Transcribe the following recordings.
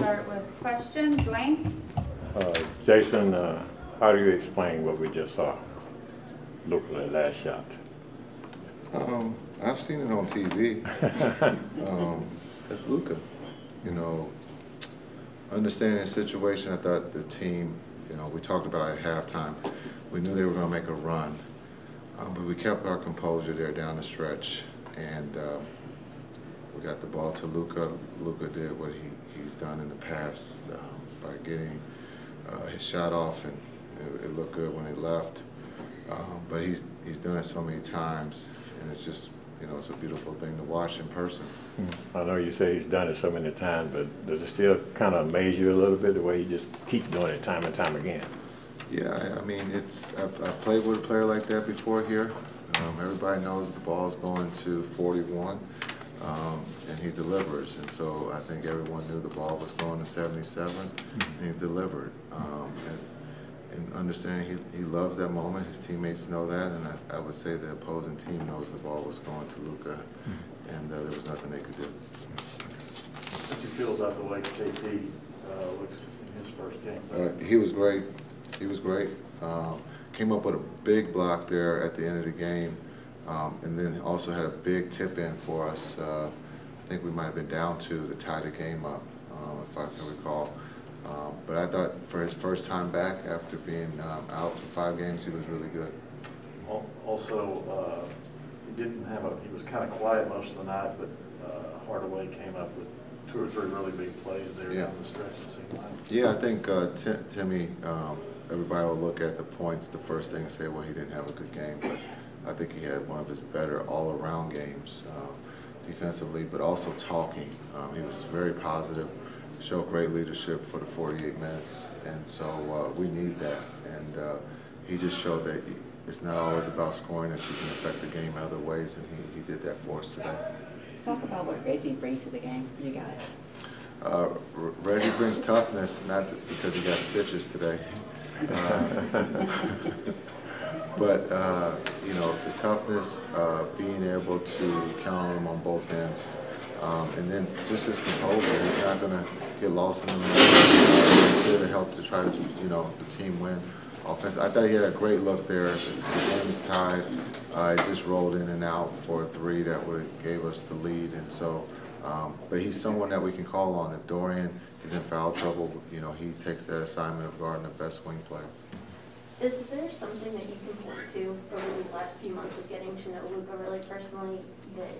start with questions. Dwayne? Jason, how do you explain what we just saw? Luka, that last shot. I've seen it on TV. That's Luka. You know, understanding the situation, I thought the team, you know, we talked about at halftime, we knew they were going to make a run, but we kept our composure there down the stretch, and we got the ball to Luka. Luka did what he's done in the past by getting his shot off, and it looked good when he left. But he's done it so many times, and it's just, you know, it's a beautiful thing to watch in person. I know you say he's done it so many times, but does it still kind of amaze you a little bit the way he just keeps doing it time and time again? Yeah, I mean, I've played with a player like that before here. Everybody knows the ball's going to 41, and he delivers. And so I think everyone knew the ball was going to 77, and he delivered. And understanding he loves that moment, his teammates know that, and I would say the opposing team knows the ball was going to Luka, and there was nothing they could do. How do you feel about the way KP looked in his first game? He was great. He was great. Came up with a big block there at the end of the game, and then also had a big tip in for us. I think we might have been down 2 to tie the game up, if I can recall. But I thought for his first time back after being out for 5 games, he was really good. Also, he was kind of quiet most of the night, but Hardaway came up with 2 or 3 really big plays there down the stretch, it seemed like. Yeah, I think Timmy, everybody will look at the points the first thing and say, well, he didn't have a good game, but I think he had one of his better all-around games defensively, but also talking. He was very positive. Showed great leadership for the 48 minutes, and so we need that. And he just showed that it's not always about scoring, that you can affect the game other ways, and he did that for us today. Talk about what Reggie brings to the game for you guys. Reggie brings toughness, not because he got stitches today. But, you know, the toughness, being able to count on him on both ends. And then just his composure. He's not going to get lost in the middle. He's here to help to try to, you know, the team win offense. I thought he had a great look there. The game is tied. It just rolled in and out for a 3 that would have gave us the lead. And so, but he's someone that we can call on. If Dorian is in foul trouble, you know, he takes that assignment of guarding the best wing player. Is there something that you can point to over these last few months of getting to know Luka really personally that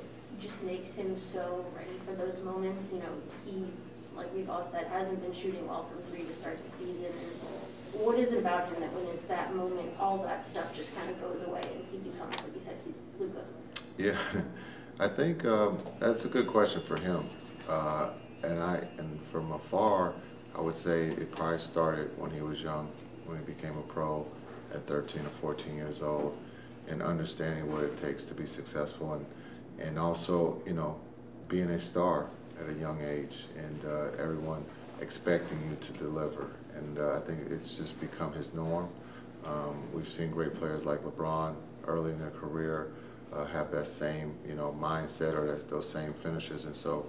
just makes him so ready for those moments? You know, he, like we've all said, hasn't been shooting well from 3 to start the season. And what is it about him that when it's that moment, all that stuff just kind of goes away and he becomes, like you said, he's Luka? Yeah, I think that's a good question for him. And from afar, I would say it probably started when he was young, when he became a pro at 13 or 14 years old, and understanding what it takes to be successful, and also, you know, being a star at a young age, and everyone expecting you to deliver. And I think it's just become his norm. We've seen great players like LeBron early in their career have that same, you know, mindset or those same finishes. And so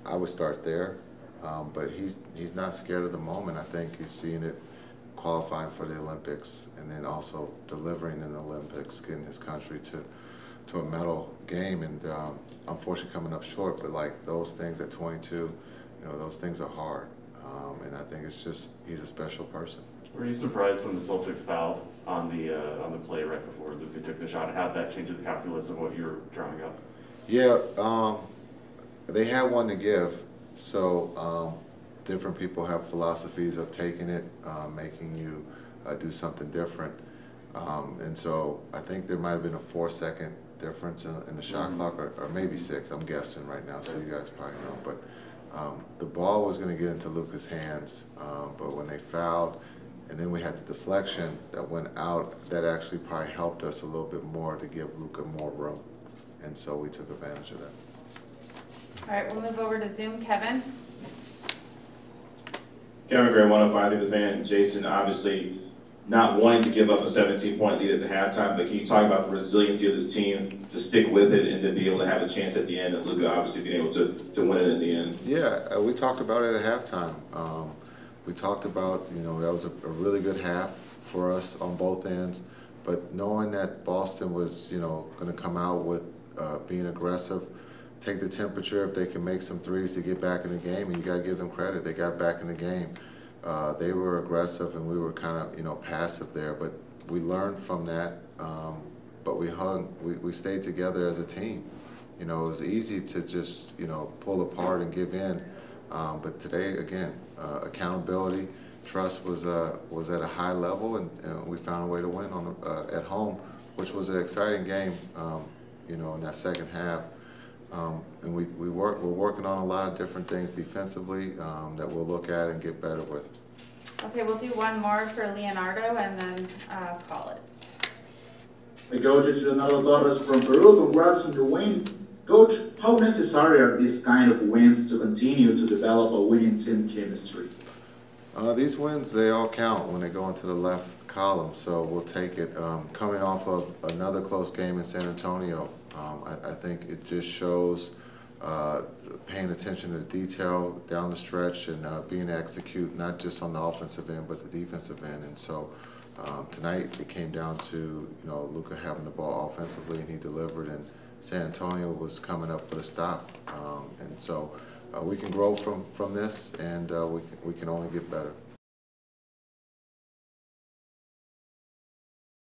I would start there. But he's not scared of the moment. I think he's seeing it qualifying for the Olympics, and then also delivering in the Olympics, getting his country to a medal game, and unfortunately coming up short. But like those things at 22, you know, those things are hard, and I think it's just he's a special person. Were you surprised when the Celtics fouled on the play right before Luka took the shot? How did that change the calculus of what you were drawing up? Yeah, they had one to give, so different people have philosophies of taking it, making you do something different. And so I think there might have been a 4-second difference in the shot clock, or maybe 6. I'm guessing right now, so you guys probably know. But the ball was going to get into Luka's hands, but when they fouled, and then we had the deflection that went out, that actually probably helped us a little bit more to give Luka more room. And so we took advantage of that. All right, we'll move over to Zoom. Kevin. Kevin Gray, 105 through the fan. Jason, obviously, not wanting to give up a 17-point lead at the halftime, but can you talk about the resiliency of this team to stick with it and to be able to have a chance at the end, and Luka obviously being able to win it in the end? Yeah, we talked about it at halftime. We talked about, you know, that was a really good half for us on both ends, but knowing that Boston was, you know, going to come out with being aggressive, take the temperature if they can make some threes to get back in the game, and you got to give them credit. They got back in the game. They were aggressive, and we were kind of, you know, passive there, but we learned from that, but we stayed together as a team. You know, it was easy to just, you know, pull apart and give in, but today, again, accountability, trust was at a high level, and we found a way to win on at home, which was an exciting game, you know, in that second half. And we're working on a lot of different things defensively that we'll look at and get better with. Okay, we'll do one more for Leonardo and then call it. Hey, Coach, it's Leonardo Torres from Peru. Congrats on your win. Coach, how necessary are these kind of wins to continue to develop a winning team chemistry? These wins, they all count when they go into the left column, so we'll take it. Coming off of another close game in San Antonio, I think it just shows paying attention to detail down the stretch and being able to execute not just on the offensive end but the defensive end. And so tonight it came down to, you know, Luka having the ball offensively, and he delivered, and San Antonio was coming up with a stop. And so we can grow from this, and we can only get better.